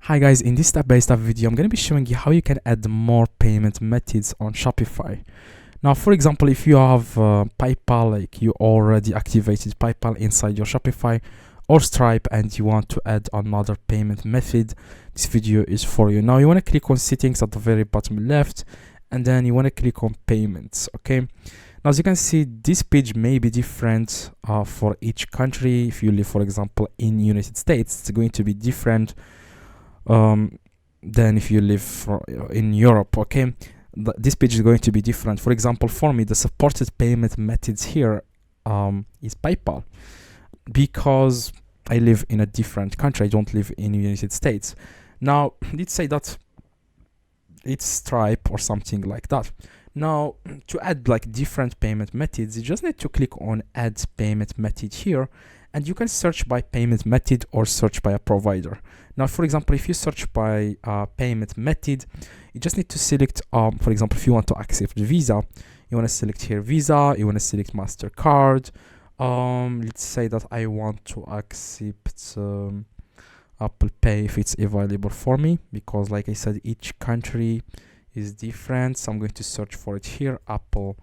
Hi guys, in this step-by-step video I'm going to be showing you how you can add more payment methods on Shopify. Now for example, if you have PayPal, like you already activated PayPal inside your Shopify or Stripe and you want to add another payment method, this video is for you. Now you want to click on settings at the very bottom left and then you want to click on payments. Okay, now as you can see, this page may be different for each country. If you live for example in United States, it's going to be different than if you live in Europe. Okay, this page is going to be different. For example, for me, the supported payment methods here is PayPal, because I live in a different country. I don't live in the United States. Now let's say that it's Stripe or something like that. Now to add like different payment methods, you just need to click on add payment method here, and you can search by payment method or search by a provider. Now for example, if you search by payment method, you just need to select for example, if you want to accept Visa, you want to select here Visa, you want to select MasterCard. Let's say that I want to accept Apple Pay if it's available for me, because like I said, each country is different. So I'm going to search for it here, Apple.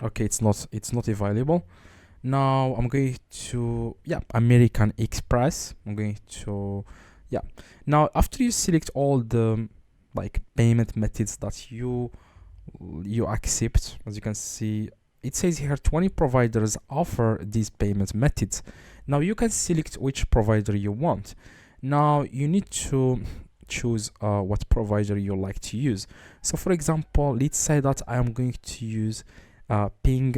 Okay, it's not available. Now I'm going to American Express. I'm going to now after you select all the like payment methods that you accept, as you can see, it says here 20 providers offer these payment methods. Now you can select which provider you want. Now you need to choose what provider you like to use. So for example, let's say that I am going to use Pong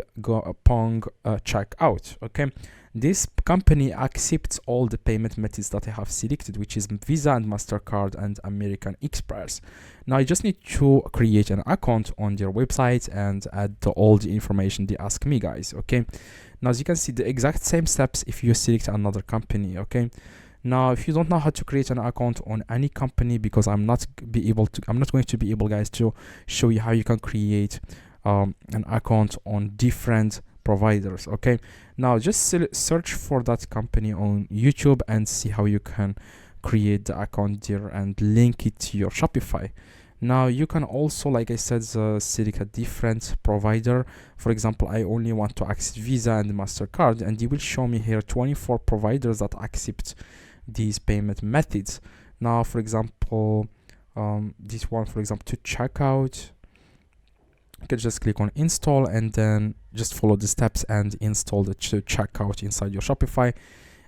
checkout. Okay, this company accepts all the payment methods that I have selected, which is Visa and MasterCard and American Express. Now I just need to create an account on their website and add all the information they ask me, guys. Okay, now as you can see, the exact same steps if you select another company. Okay, now if you don't know how to create an account on any company, because I'm not going to be able, guys, to show you how you can create an account on different providers. Okay, now just search for that company on YouTube and see how you can create the account there and link it to your Shopify. Now you can also, like I said, select a different provider. For example, I only want to accept Visa and MasterCard, and it will show me here 24 providers that accept these payment methods. Now for example, this one, for example, to checkout, you can just click on install and then just follow the steps and install the checkout inside your Shopify.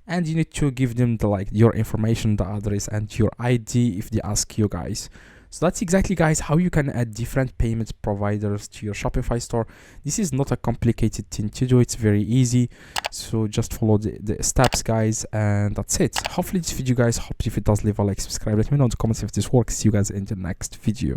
And you need to give them the your information, the address and your ID if they ask you, guys. So that's exactly, guys, how you can add different payment providers to your Shopify store. This is not a complicated thing to do. It's very easy. So just follow the steps, guys, and that's it. Hopefully this video, guys, helped. If it does, leave a like, subscribe, let me know in the comments if this works. See you guys in the next video.